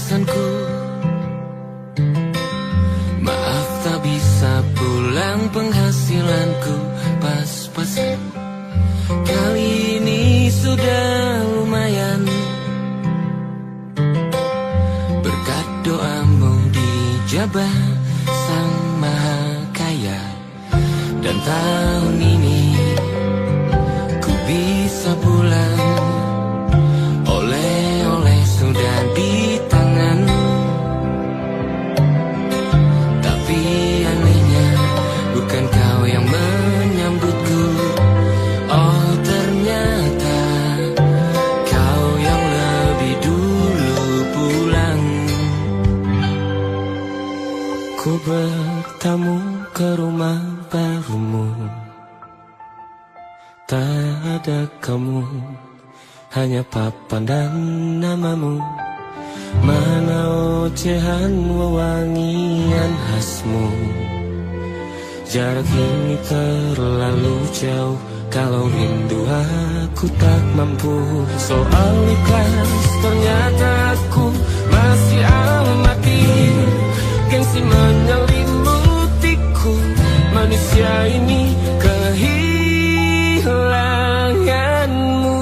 pesanku. Maaf tak bisa pulang, penghasilanku pas-pasan. Kali ini sudah lumayan, berkat doamu dijabah Sang Maha Kaya. Dan tahun ini ku bisa pulang, oleh-oleh sudah di tangan. Tapi anehnya bukan kau yang menyambutku. Oh ternyata kau yang lebih dulu pulang. Ku bertamu ke rumah barumu, tak ada kamu, hanya papan dan namamu. Mana ocehan wewangian khasmu. Jarak ini terlalu jauh, kalau rindu aku tak mampu. Soal ikhlas ternyata aku masih amati. Gengsi menyelimutiku, manusia ini kehilanganmu.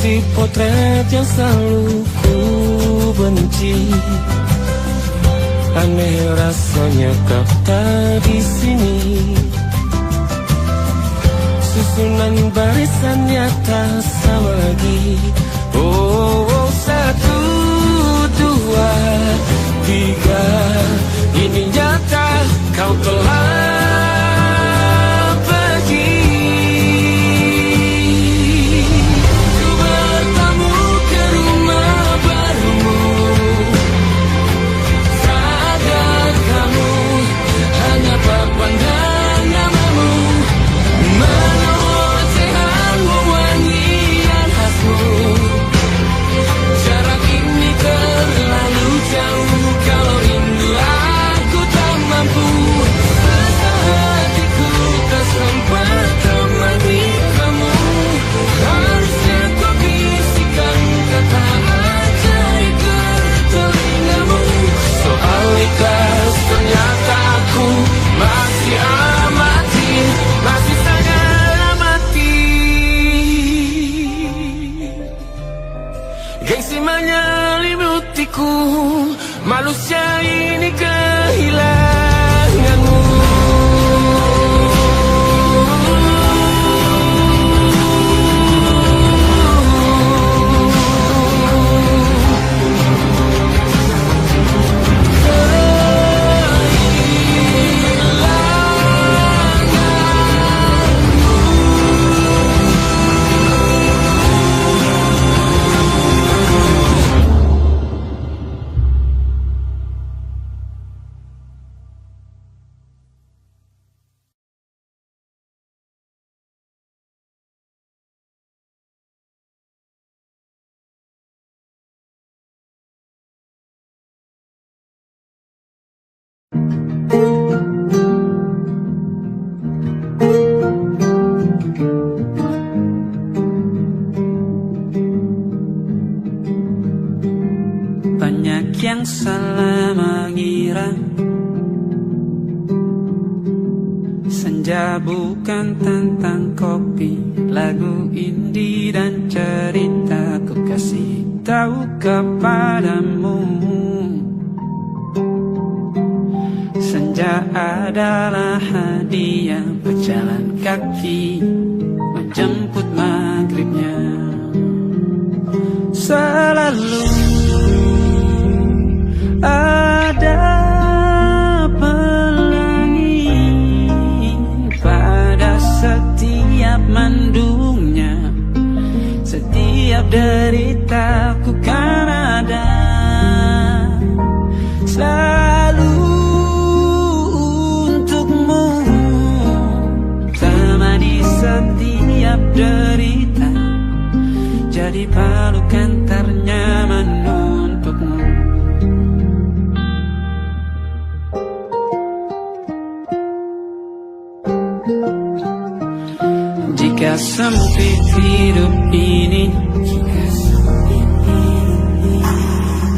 Si potret yang selalu ku benci, aneh rasanya kau tak di sini. Susunan barisannya tak sama lagi. Oh, oh, 1, 2, 3, ini nyata kau telah ternyata aku masih amati, masih sangat amati. Gengsi menyelimutiku, manusia ini kehilanganmu. Banyak yang salah mengira senja bukan tentang kopi, lagu indie dan cerita. Ku kasih tahu kepadamu, senja adalah hadiah berjalan kaki menjemput maghribnya. Selalu ada pelangi pada setiap mendungnya, setiap deritaku kan ada. Selalu untukmu derita, jadi pelukan ternyaman untukmu. Jika sempit hidup ini,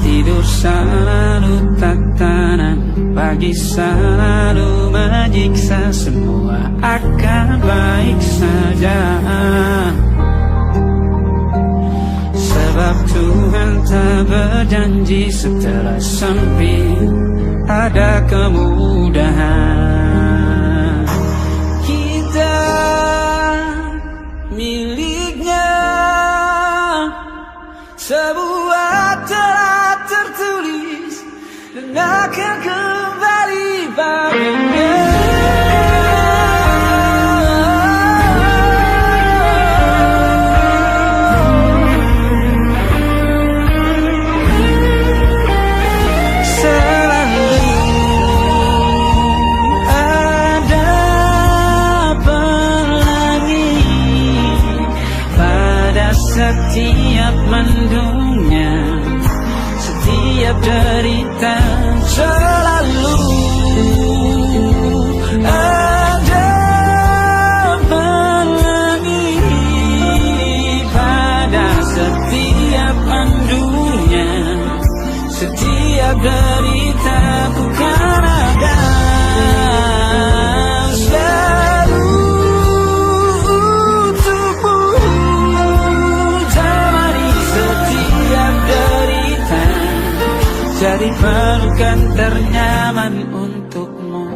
tidur selalu tatanan, pagi selalu menyiksa, semua akan baik saja. Sebab Tuhan tak berjanji setelah sempit ada kemudahan. Kita miliknya, sebuah telah tertulis dan akan kembali padanya. Setiap mendungnya, setiap derita, selalu ada pelangi. Pada setiap mendungnya, setiap derita, ku kan ada. Jadi pelukan ternyaman untukmu.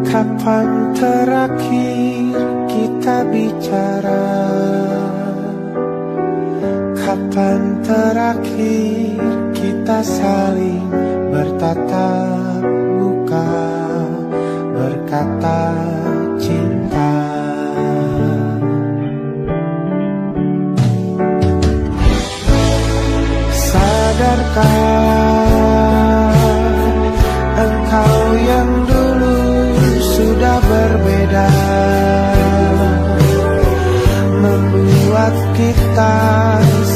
Kapan terakhir kita bicara? Kapan terakhir kita saling bertatap muka, berkata cinta? Sadarkah engkau yang dulu sudah berbeda, membuat kita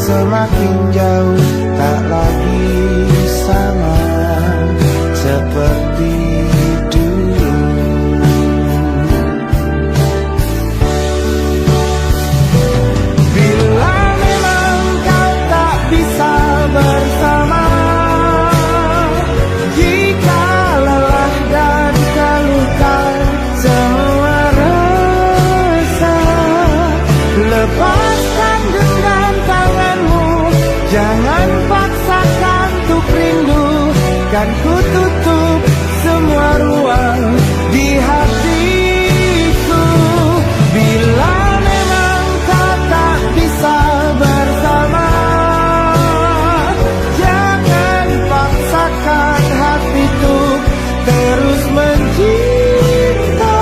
semakin jauh, tak lagi sama seperti dulu. Bila memang kau tak bisa bersama, jika lelah dan terluka semua rasa, lepaskan genggam tanganmu, jangan paksakan untuk rindu, kan ku tutup semua ruang di hatiku. Bila memang kau tak bisa bersama, jangan paksakan hatiku terus mencinta.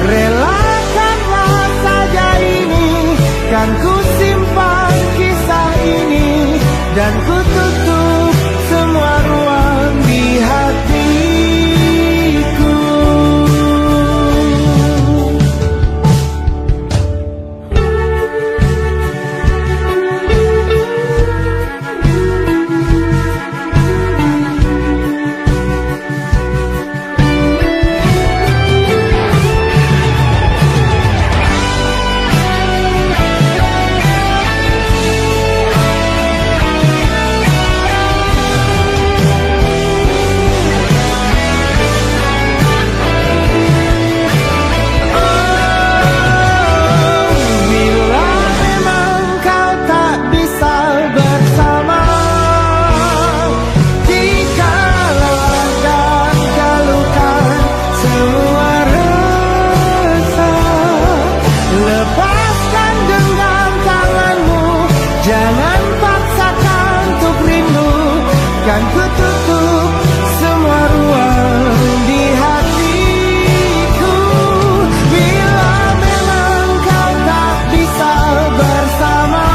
Relakanlah saja ini, kan ku simpan kisah ini, dan ku tutup semua ruang di hatiku. kan ku tutup semua ruang di hatiku. Bila memang kau tak bisa bersama,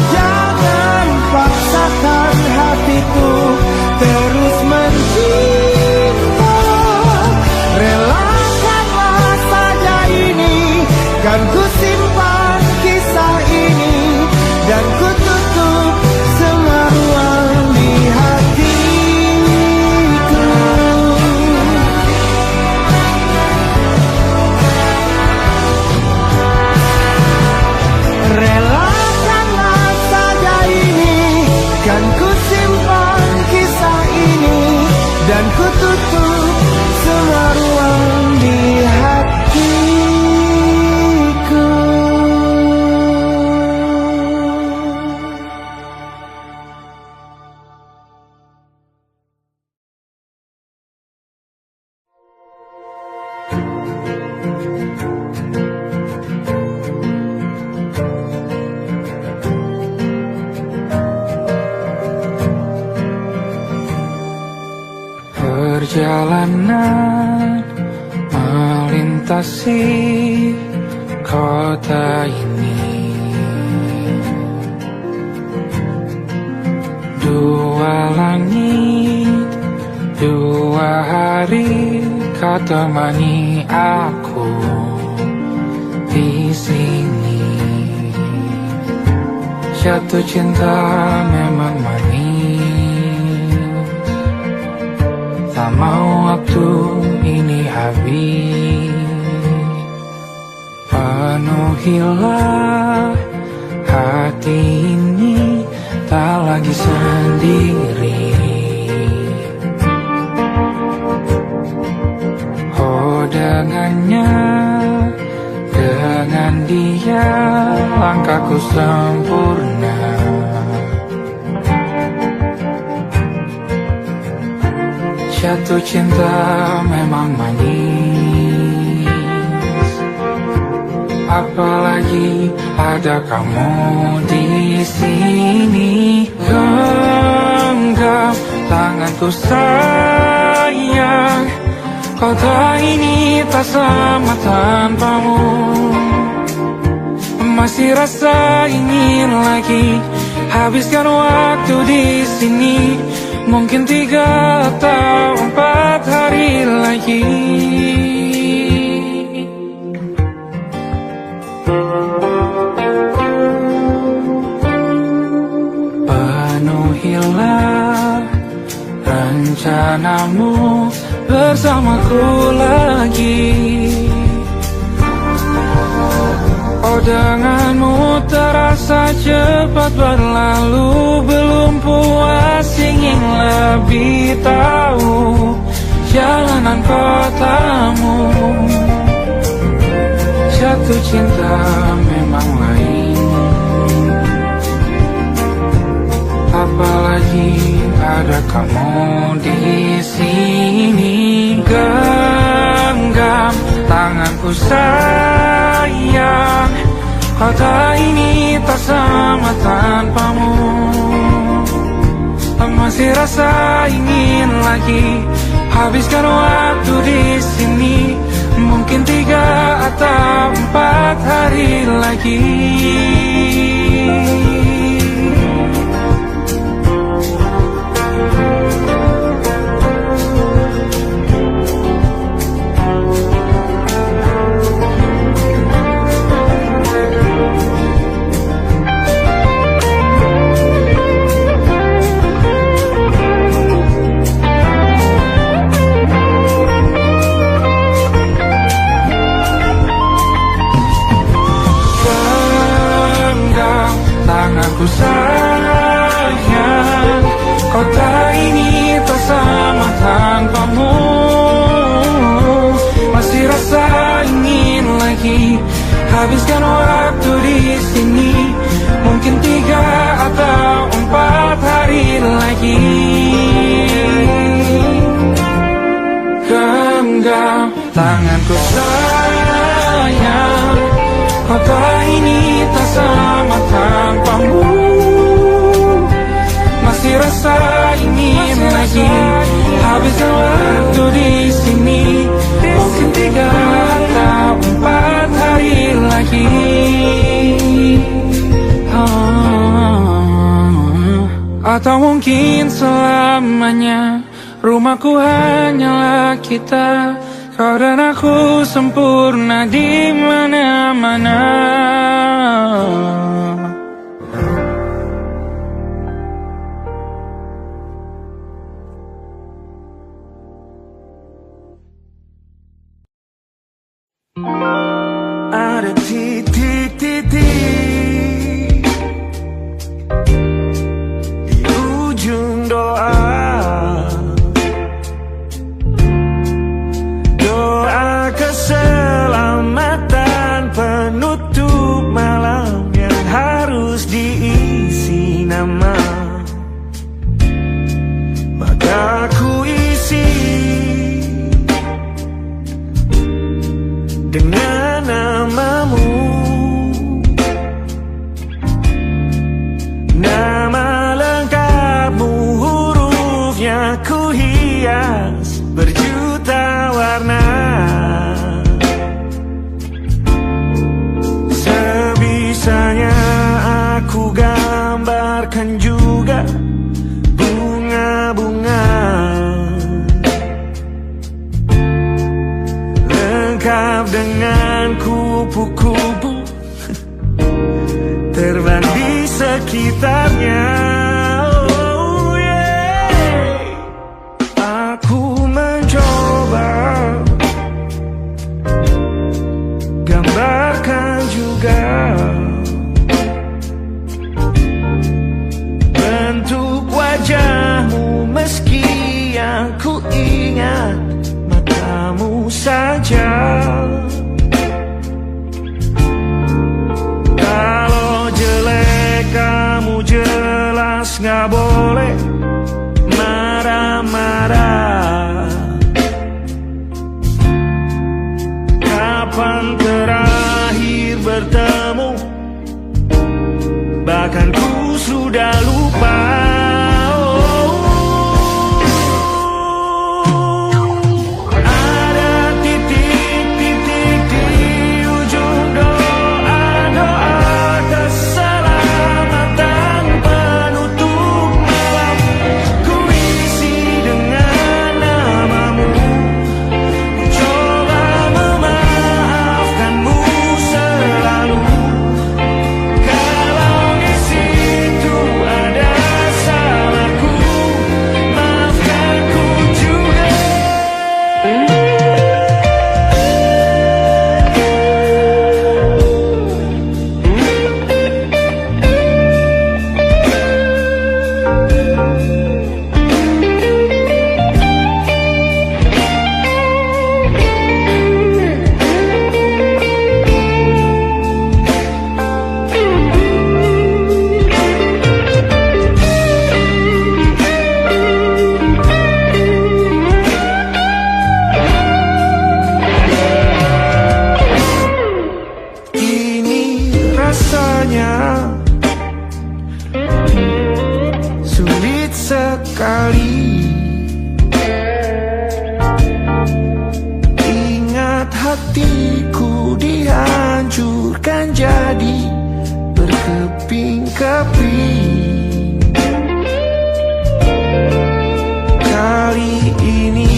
jangan paksakan hatiku terus mencinta. Relakanlah saja ini, kan ku simpan kisah ini, dan ku tutup semua ruang di hatiku. Relakanlah saja ini, kan ku simpan kisah ini, dan ku tutup semua ruang di hatiku. Perjalanan melintasi kota ini, dua langit, dua hari kau temani aku di sini. Jatuh cinta memang manis, tak mau waktu ini habis. Penuhilah hati ini, tak lagi sendiri. Oh dengannya, dengan dia langkahku sempurna. Jatuh cinta memang manis, apalagi ada kamu di sini. Genggam tanganku sayang, kota ini tak sama tanpamu. Masih rasa ingin lagi habiskan waktu di sini. Mungkin 3 atau 4 hari lagi. Penuhilah rencanamu bersamaku lagi. Oh denganmu terasa cepat berlalu, belum puas ingin lebih tahu jalanan kotamu. Jatuh cinta memang lain, apalagi ada kamu di sini. Genggam tanganku sayang, kota ini tak sama tanpamu. Masih rasa ingin lagi habiskan waktu di sini. Mungkin 3 atau 4 hari lagi. Tanganku sayang, kota ini tak sama tanpamu. Masih rasa ingin lagi habiskan waktu di sini. Mungkin 3 atau 4 hari lagi. Genggam tanganku sayang, kota ini tak sama tanpamu. Masih Atau mungkin selamanya rumahku hanyalah kita, kau dan aku sempurna di mana-mana. Ada titik-titik di ujung doa, doa keselamatan penutup malam yang harus diisi nama. Maka ku isi dengan namamu, nama lengkapmu, hurufnya ku hias berjuta warna. Sebisanya aku gambarkan juga bunga-bunga lengkap dengan kupu-kupu terbang di sekitarnya. Oh yeah. Aku mencoba gambarkan juga bentuk wajahmu, meski yang ku ingat matamu saja. Kalau jelek kamu jelas gak boleh marah-marah. Kapan terakhir bertemu, bahkan ku sudah lupa. Sulit sekali ingat hatiku dihancurkan jadi berkeping-keping. Kali ini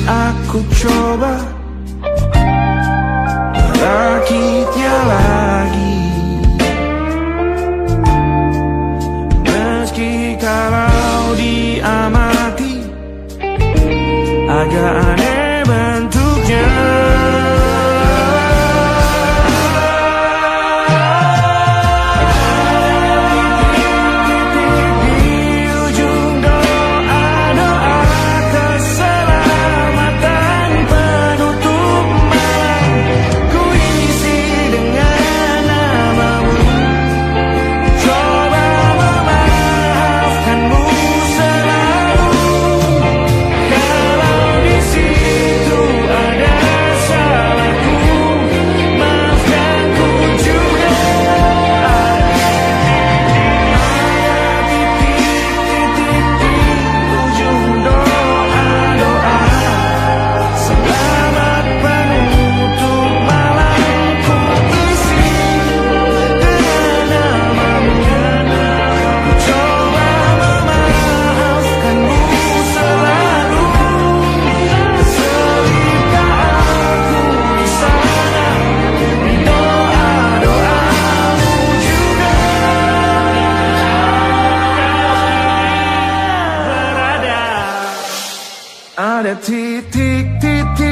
aku coba merakitnya lagi. Meski kalau diamati agak aneh bentuknya. See pada titik-titik.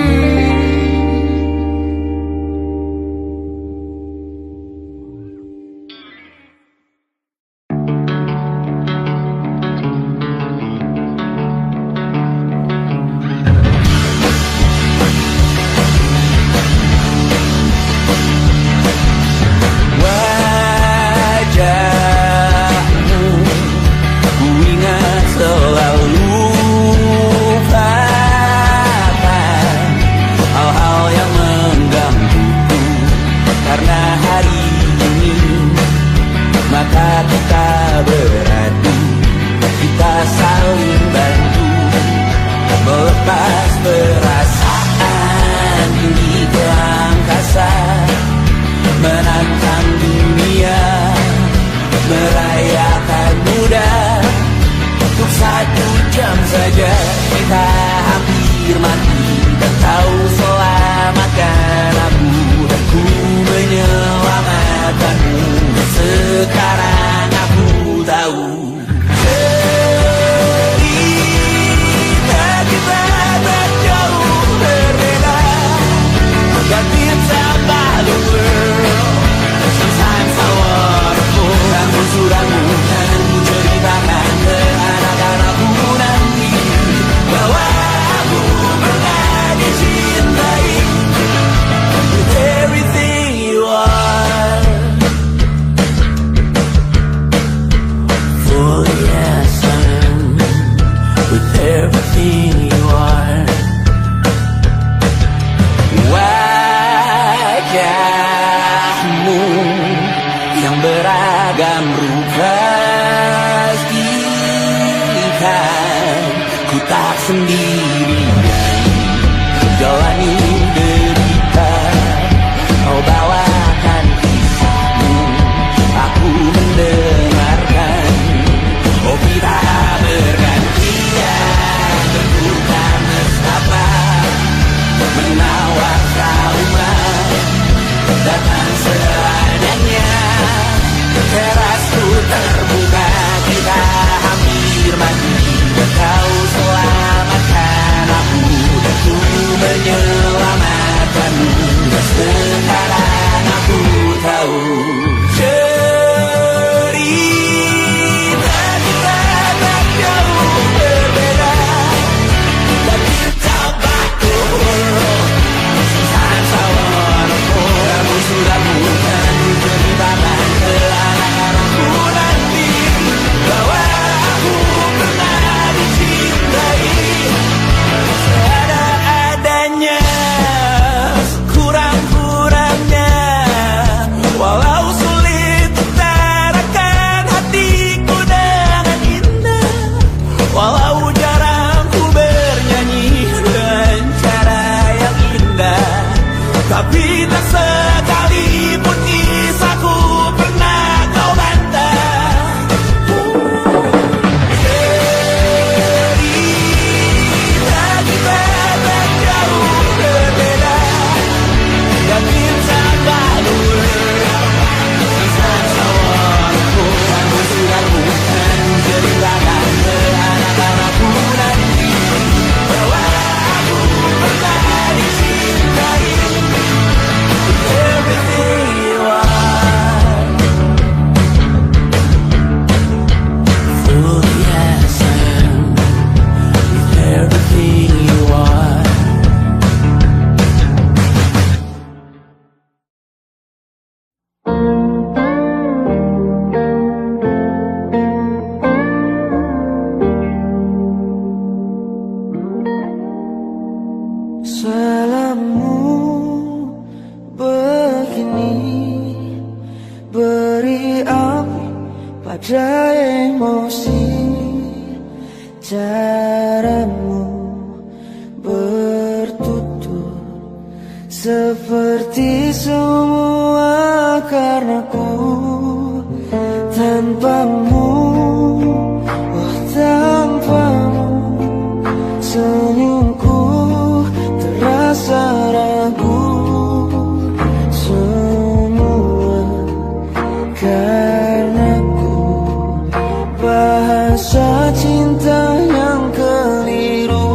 Bahasa cinta yang keliru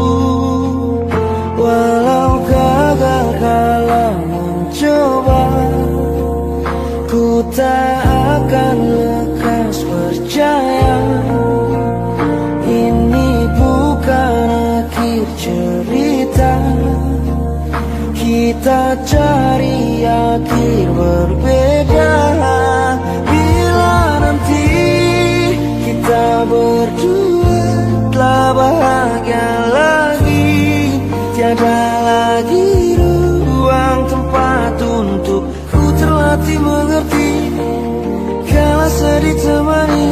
Kita cari akhir berbeda. Bila nanti kita berdua telah bahagia lagi, tiada lagi ruang tempat untuk ku terlatih mengerti. Kalau sedih temani,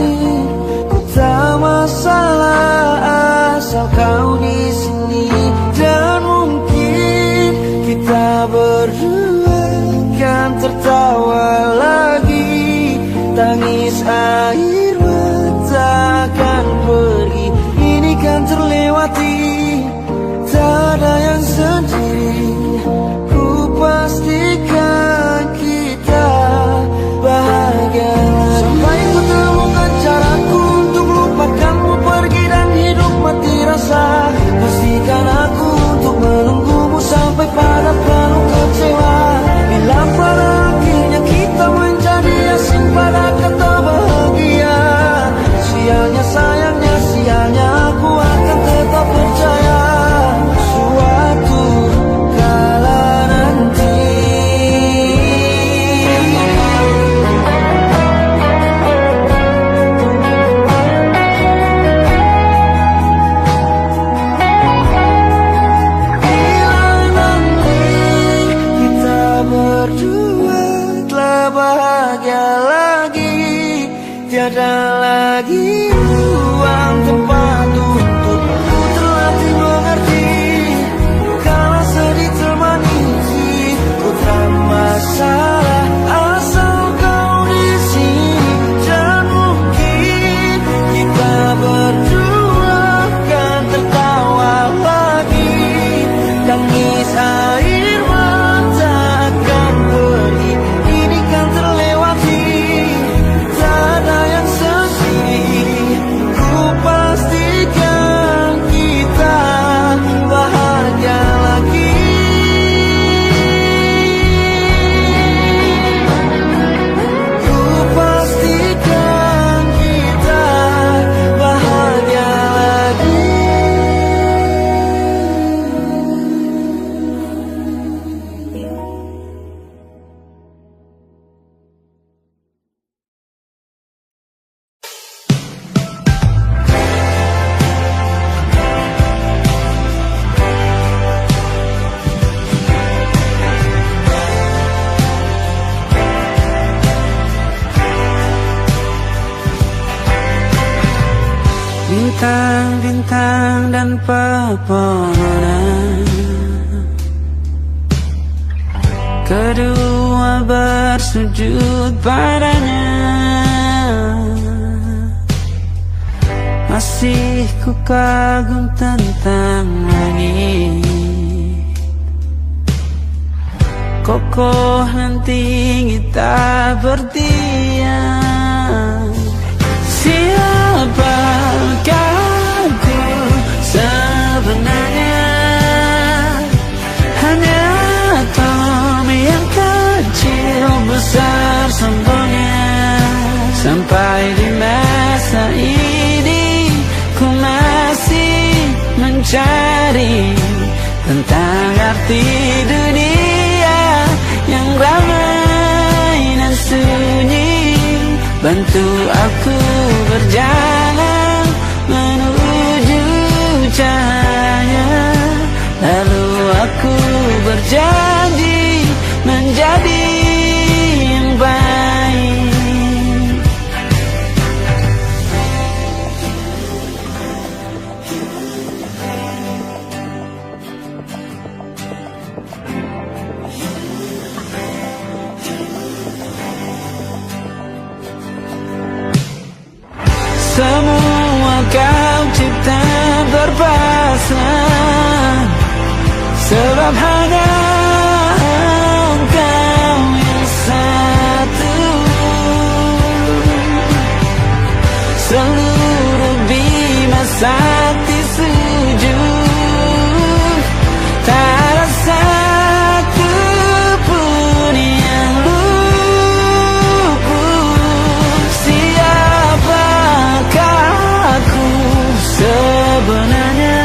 ku tak masalah asal kau di sini. Dan mungkin kita berdua kan tertawa lagi, tangis air mata akan pergi, ini kan terlewati. Tak ada yang sendiri, ku pastikan kita bahagia lagi. Sampai ku temukan caraku untuk lupakanmu pergi dan hidup mati rasa. Pastikan aku untuk menunggumu sampai pada penuh kecewa. Bila pada akhirnya kita menjadi asing pada kata bahagia, sialnya sayangnya sialnya aku akan tetap percaya suatu kala nanti. Berdua telah bahagia lagi, tiada lagi ruang tempat untuk ku terlatih mengerti. Kalau sedih temani, ku tak masalah asal kau di sini. Dan mungkin kita berdua kan tertawa lagi, tangis air mata akan pergi, ini kan terlewati. Tak ada yang sendiri, ku pastikan kita bahagia lagi. Ku pastikan kita bahagia lagi. Bintang-bintang dan pepohonan, kedua bersujud padanya. Masih ku kagum tentang langit, kokoh dan tinggi tak berdiam. Siapakah aku sebenarnya? Hanya Tom yang kecil besar sombongnya. Sampai di masa ini ku masih mencari tentang arti dunia yang ramai dan sunyi. Bantu aku berjalan menuju cahaya, lalu aku berjanji menjadi yang baik. Semua kau cipta berpasrah, sebab hanya Engkau yang satu. Seluruh bima sakti sujud, tak ada satu pun yang luput. Siapakah aku sebenarnya?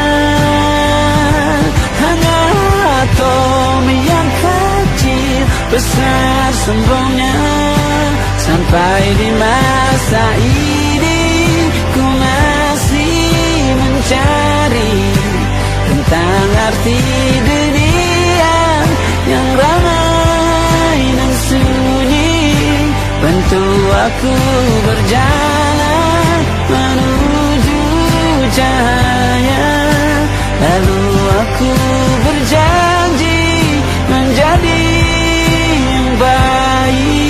Hanya Tom yang besar sombongnya. Sampai di masa ini ku masih mencari tentang arti dunia yang ramai dan sunyi. Bantu aku berjalan menuju cahaya, lalu aku berjanji menjadi yang baik.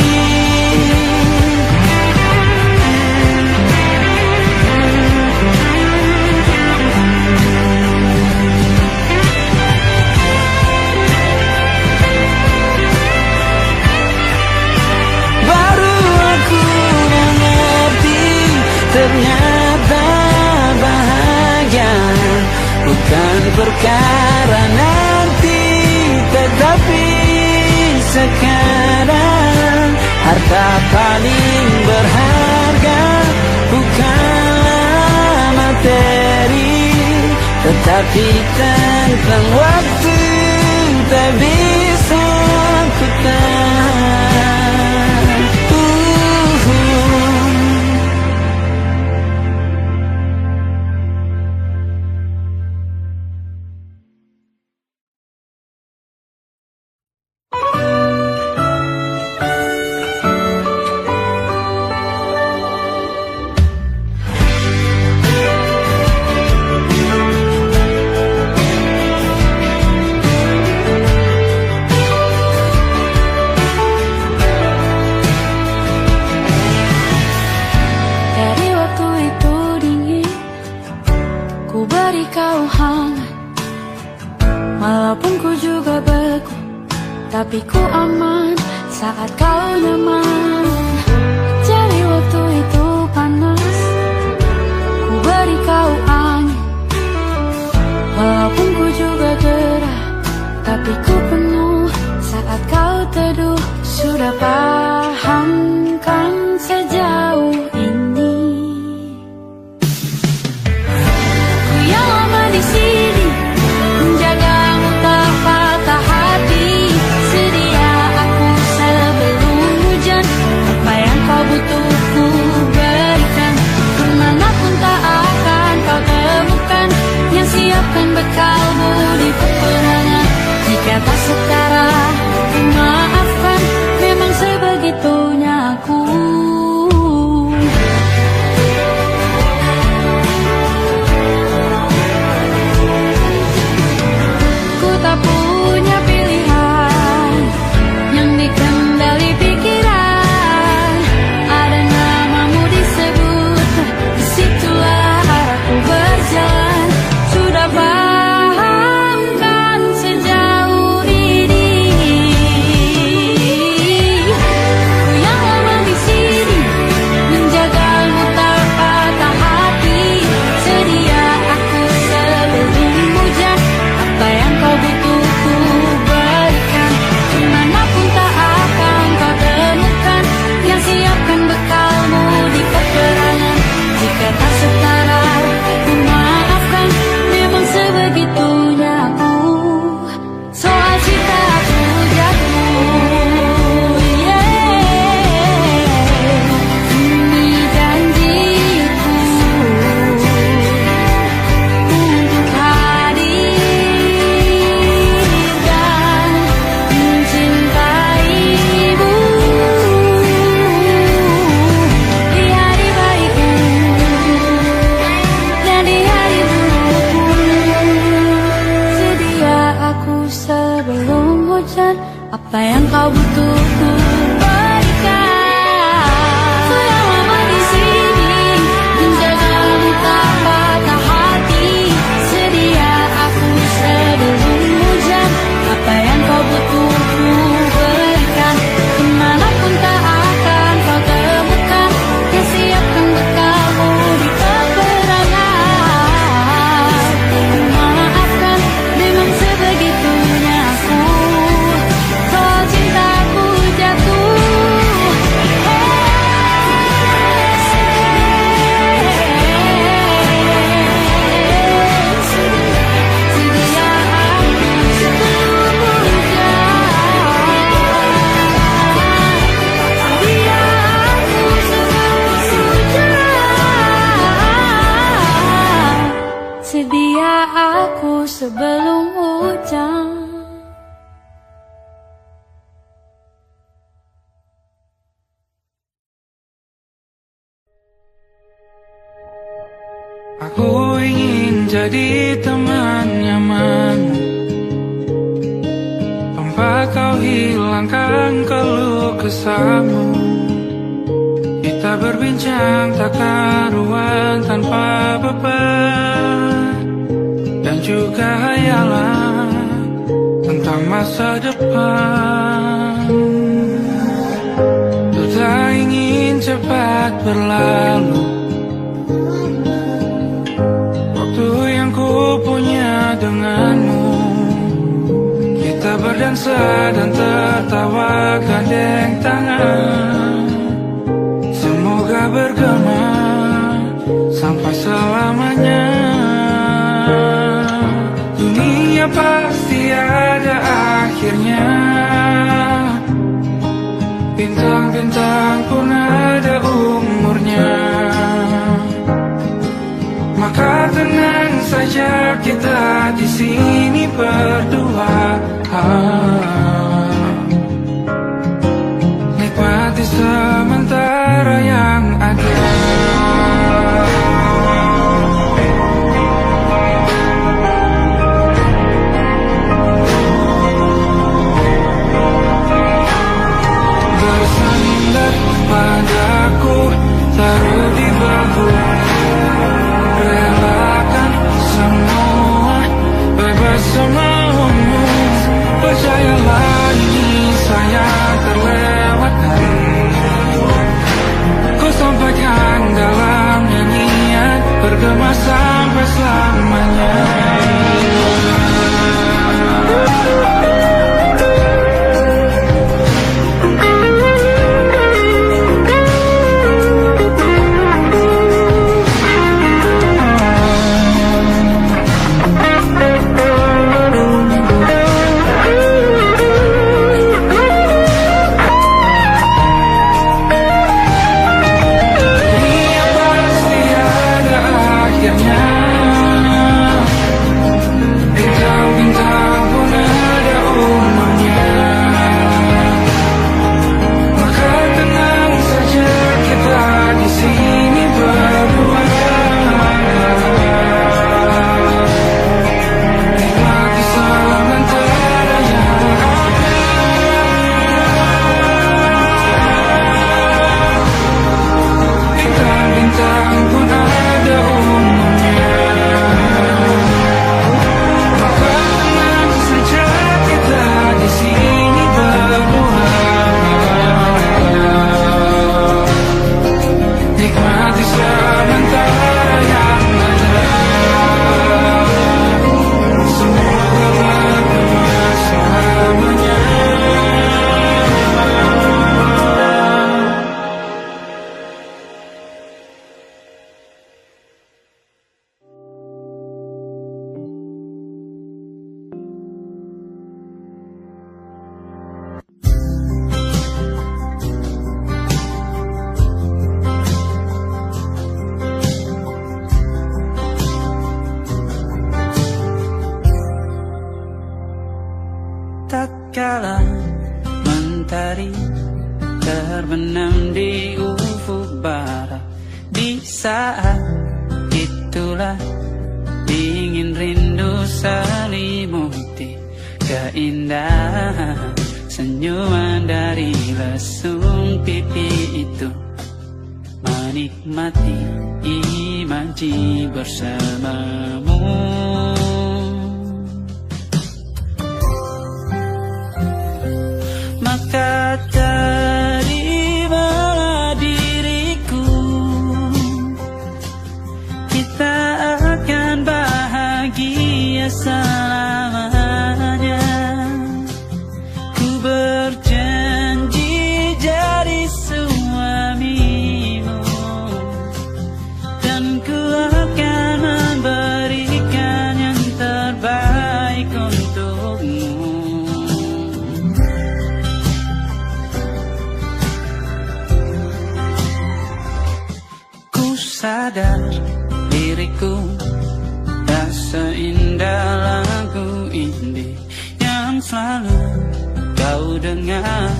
Baru aku mengerti ternyata bahagia bukan perkara nanti, tetapi sekarang. Harta paling berharga bukanlah materi, tetapi tentang waktu tak bisa ku tahan. Tapi ku aman saat kau nyaman. Jadi waktu itu panas, ku beri kau angin. Walaupun ku juga gerah, tapi ku penuh saat kau teduh. Sudah paham kan sejauh ini? Ku yang lama di sini menjagamu tak patah hati. Butuh ku berikan, kemanapun tak akan kau temukan yang siapkan bekalmu di peperangan. Jika tak setara, ku maafkan, memang sebegitunya aku. Ku tak punya pilihan yang dikendali pikiran. Apa yang kau butuh ku berikan. Ku yang lama di sini menjagamu tak patah hati. Sedia aku sebelum hujan. Apa yang kau butuh ku berikan. Kemanapun tak akan kau temukan yang siapkan bekalmu di peperangan. Maafkan, memang sebegitunya aku. Cintaku sebelum hujan. Aku ingin jadi teman nyaman, tempat kau hilangkan keluh kesahmu. Kita berbincang tak karuan tanpa beban, dan juga hayalan tentang masa depan. Ku tak ingin cepat berlalu waktu yang ku punya denganmu. Kita berdansa dan tertawa gandeng tangan, semoga bergema sampai selamanya. Dunia pasti ada akhirnya, bintang-bintang pun ada umurnya. Maka tenang saja kita di sini berdua, nikmati sementara yang ada. Bersandar padaku, taruh di bahu, relakan semua, bebas semaumu. Percayalah ini saya terlewatkan, ku sampaikan dalam nyanyian, bergema sampai selamanya. Tatkala mentari terbenam di ufuk barat, di saat itulah dingin rindu selimuti keindahan senyuman dari lesung pipi itu. Menikmati imaji bersamamu, maka terimalah diriku, kita akan bahagia selamanya. Ku berjanji jadi suamimu, dan ku akan memberikan yang terbaik untukmu. Sadar diriku tak seindah dengar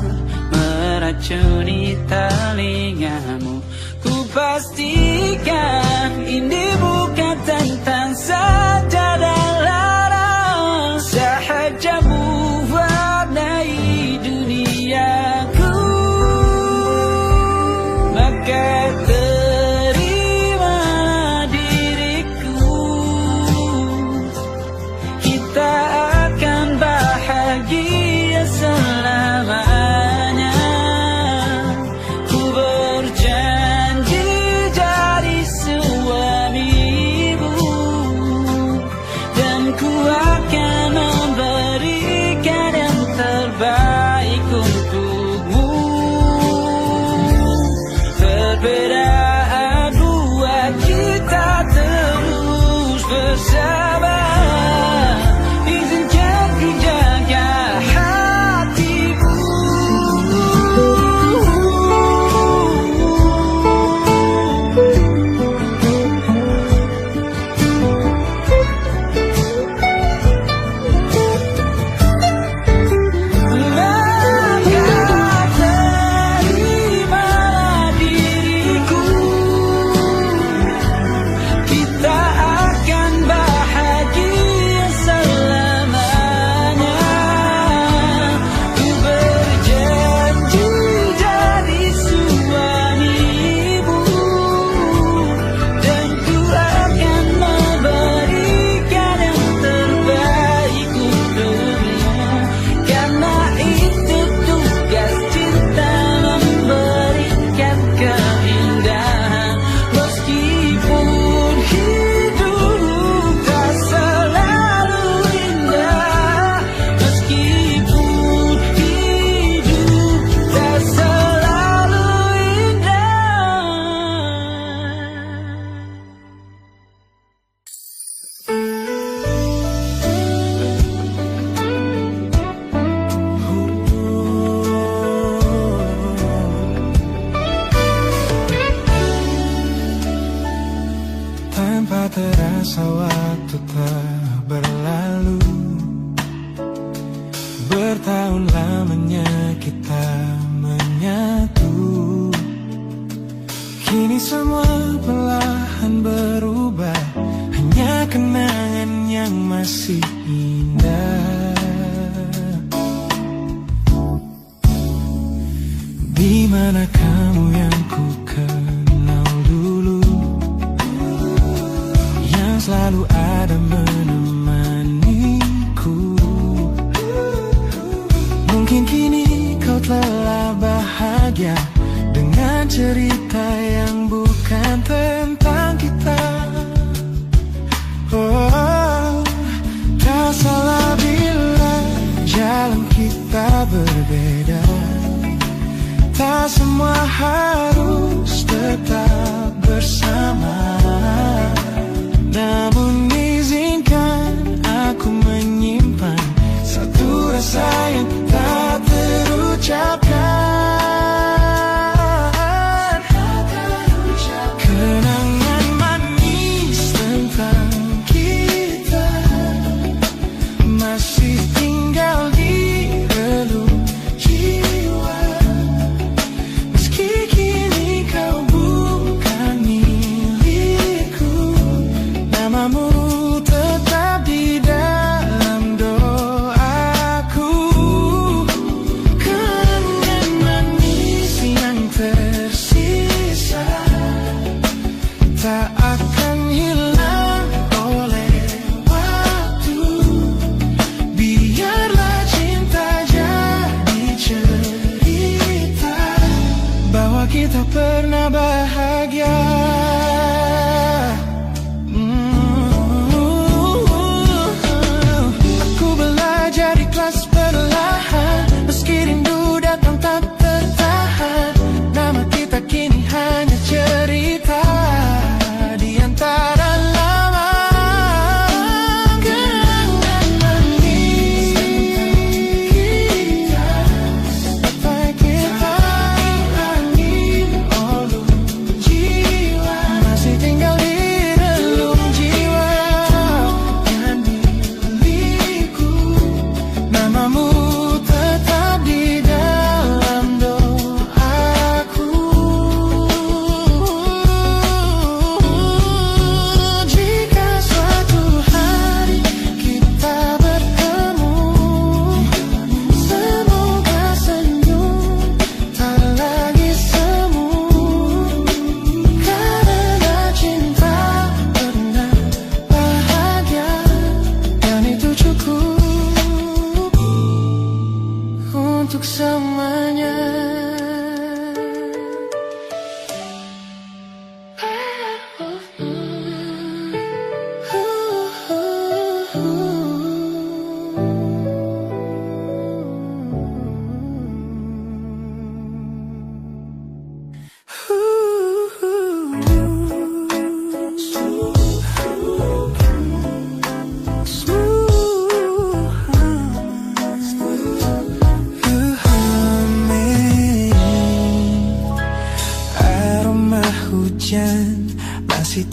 meracuni telingamu. Ku pastikan ini bukan tentang saja dan lara, sahaja mewarnai duniaku. Maka terima diriku, kita akan bahagia selamanya. Ku berjanji jadi suamimu, dan ku akan memberikan yang terbaik untukmu. Perbedaan buat kita terus bersama. Izinkan ku jaga hatimu. Maka terimalah diriku, kita akan bahagia selamanya. Ku berjanji jadi suamimu, dan ku akan memberikan yang terbaik untukmu. Karena itu tugas cinta, memberikan keindahan. Meskipun hidup tak selalu indah, meskipun hidup tak selalu indah. Tanpa terasa waktu telah berlalu, bertahun lamanya kita menyatu. Kini semua perlahan berubah, hanya kenangan yang masih indah. Di mana kamu yang ku kenal dulu, yang selalu ada menemaniku. Mungkin kini kau telah bahagia dengan cerita yang bukan tentang kita. Oh, tak salah bila jalan kita berbeda. Tak semua harus tetap bersama. Namun izinkan aku menyimpan satu rasa yang tak terucapkan. Kenangan manis tentang kita masih tinggal di relung jiwa. Meski kini kau bukan milikku, namamu tetap di dalam doaku.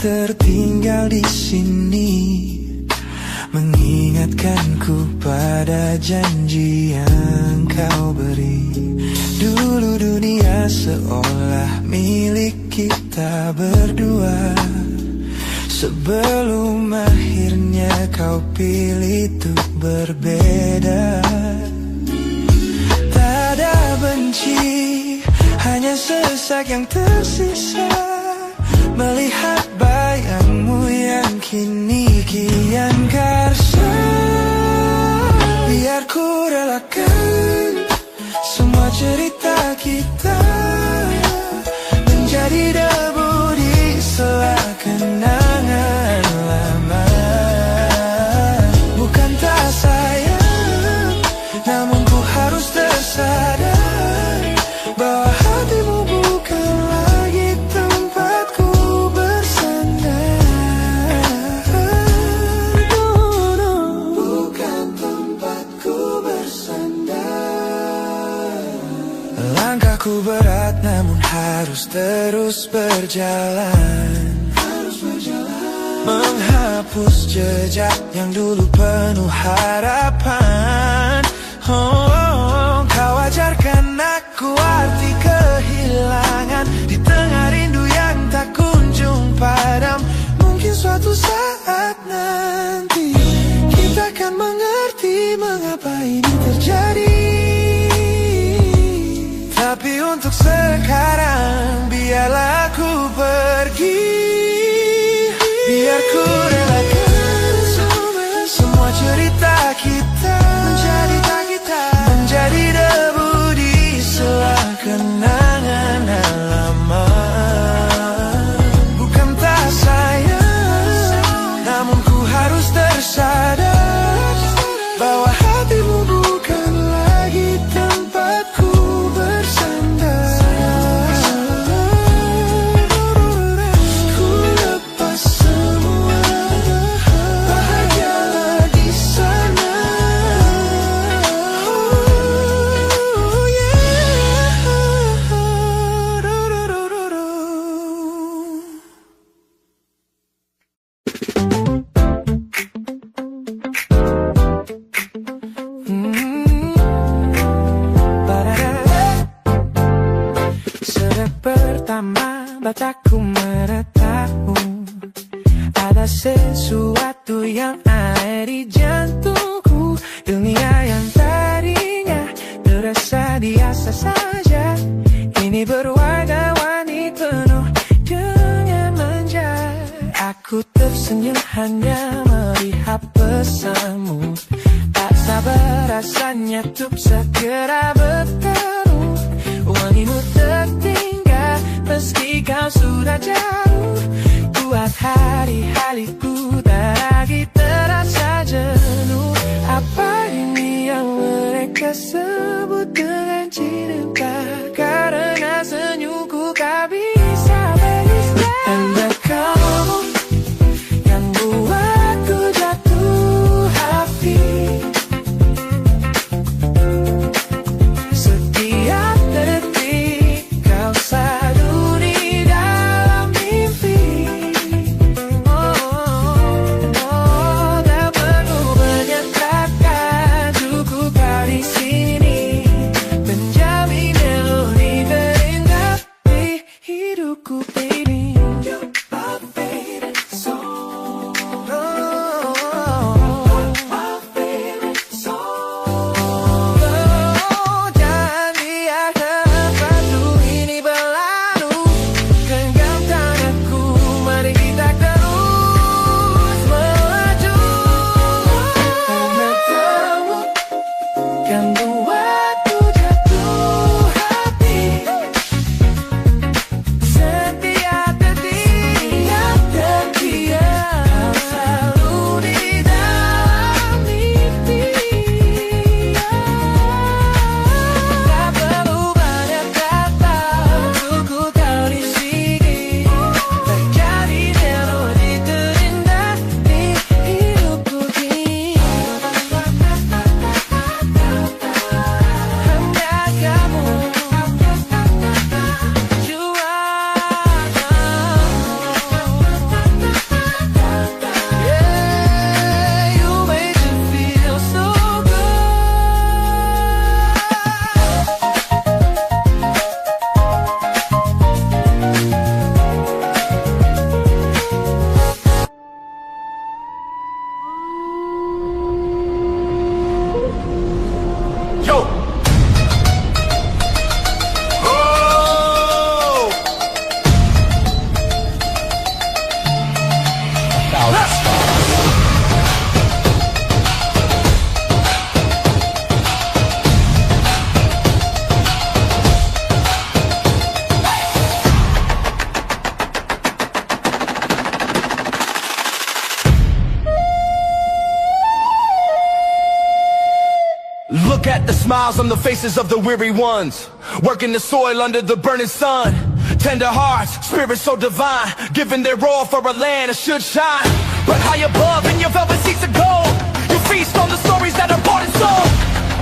tertinggal di sini, mengingatkanku pada janji yang kau beri. Dulu dunia seolah milik kita berdua, sebelum akhirnya kau pilih untuk berbeda. Tak ada benci, hanya sesak yang tersisa, melihat bayangmu yang kini kian karsa. Biar ku relakan semua cerita kita menjadi debu di sela kenangan lama. Bukan tak sayang, namun ku harus tersadar bahwa hatimu bukan lagi tempatku bersandar. Bukan tempatku bersandar. Langkahku berat namun harus terus berjalan, menghapus jejak yang dulu penuh harapan. Kau ajarkan aku arti kehilangan di tengah rindu yang tak kunjung padam. Mungkin suatu saat nanti kita akan mengerti mengapa ini terjadi. Tapi untuk sekarang biarlah aku pergi. Biar ku relakan semua cerita kita menjadi debu di sela kenangan lama. Bukan tak sayang, namun ku harus tersadar bahwa hatimu bukan lagi tempatku bersandar. Ku lepas semua, bahagialah di sana. Oh yeah. Sejak pertama mataku menatapmu, ada sesuatu yang ada di jantungku. Dunia yang tadinya terasa biasa saja, ini berwarna-warni penuh dengan manja. Aku tersenyum hanya melihat pesanmu, tak sabar rasanya untuk segera bertemu. Wangimu tertinggal meski kau sudah jauh, buat hari-hariku tak lagi terasa jenuh. Apa ini yang mereka sebut dengan cinta? Karena senyumku tak bisa beristirahat. Anda kamu yang buatku jatuh hati. Setiap detik kau selalu di dalam mimpi. set the smiles on the faces of the weary ones, working the soil under the burning sun. Tender hearts, spirits so divine, giving their all for a land that should shine. But high above in your velvet seats of gold, you feast on the stories that are bought and sold.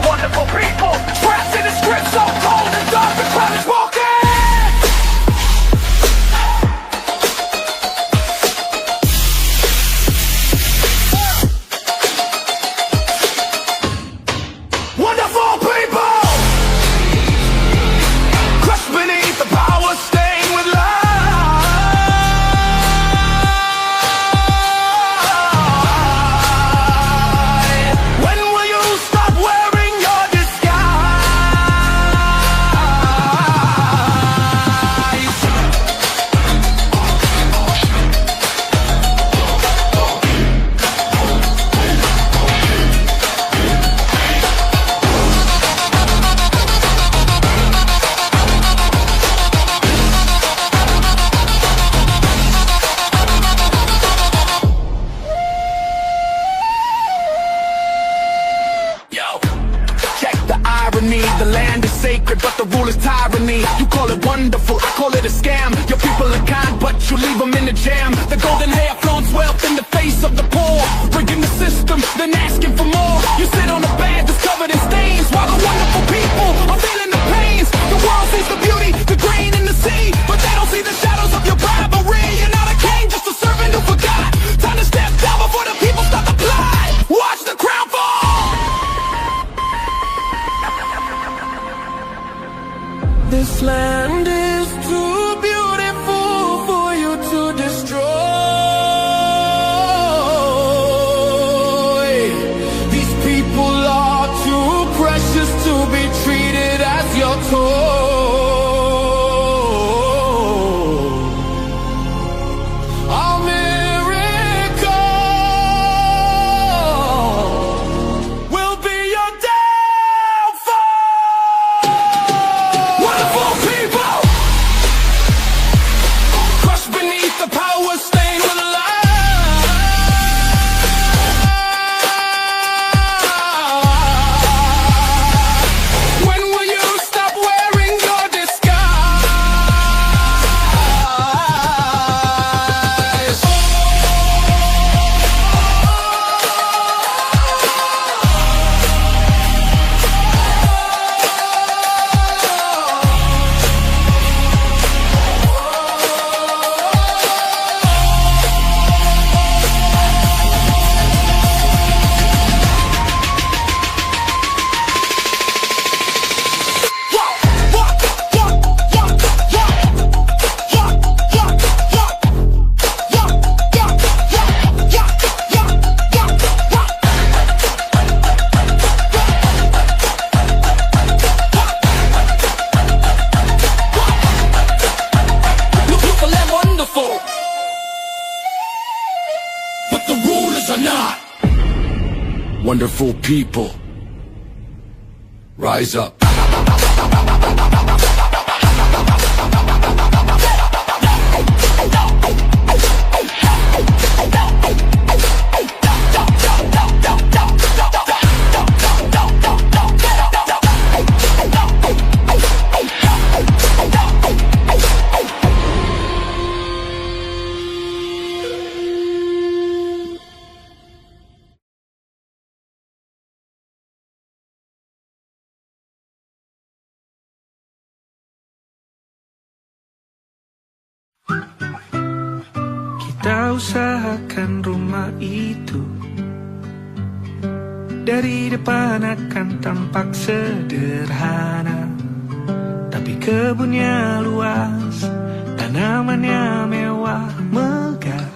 Wonderful people, trapped in a script so cold and dark, the crowd is walking. Wonderful people, crushed beneath the power, stained with light. When will you stop wearing your disguise? Check the irony, the land is sacred, but the rule is tyranny. You call it wonderful, I call it a scam. Your people are kind, but you leave them in the jam. The golden hair flaunts wealth in the face of the poor, breaking the system, then asking for more. You sit on a bed that's covered in stains, while the wonderful people are feeling the pains. The world sees the beauty, the grain in the sea, but they don't see the shadows of your bribery. You're not a king, just a servant who forgot. Time to step down before the people start to plot. Watch the crown fall. This land is too beautiful for you to destroy. These people are too precious to be treated as your toy. A miracle will be your downfall. Wonderful people, crushed beneath the power, stained with light. When will you stop wearing your disguise? Beautiful and wonderful, but the rulers are not. Wonderful people, rise up. Kita usahakan rumah itu dari depan akan tampak sederhana, tapi kebunnya luas, tanamannya mewah megah.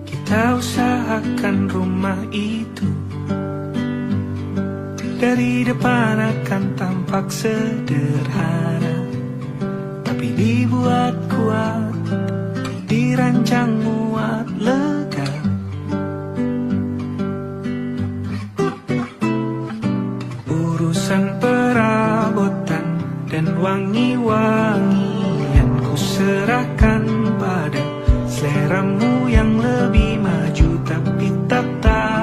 Kita usahakan rumah itu dari depan akan tampak sederhana, tapi dibuat kuat, dirancang muat lega. Urusan perabotan dan wangi-wangian ku serahkan pada seleramu yang lebih maju, tapi tetap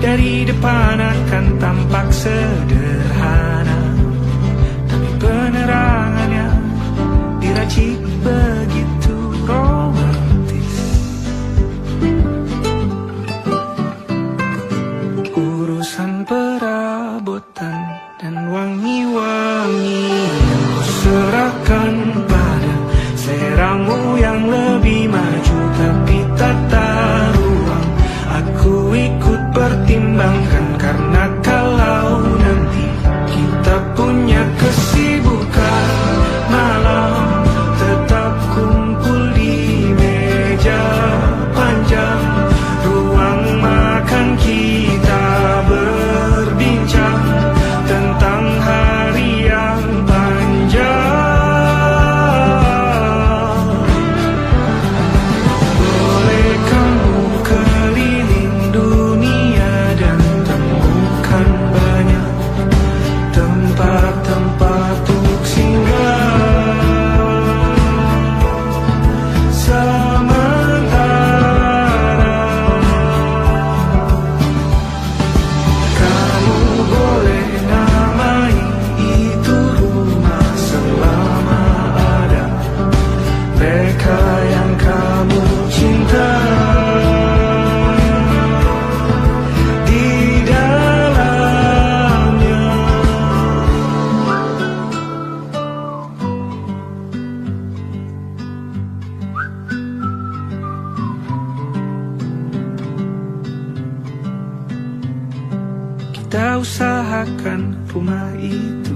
Dari depan akan tampak sederhana, tapi penerangannya diracik begitu romantis. Urusan perabotan dan wangi-wangi yang kuserahkan pada seleramu yang lebih maju, tapi tata ruang aku ikut pertimbangkan. Karena kalau nanti kita punya kesibukan malam, tetap kumpul di meja panjang ruang makan, kita berbincang tentang hari yang panjang. Boleh kamu keliling dunia dan temukan banyak tempat-tempat untuk singgah. Sementara kamu boleh namai itu rumah selama ada mereka yang kamu cinta di dalamnya. Kita usahakan rumah itu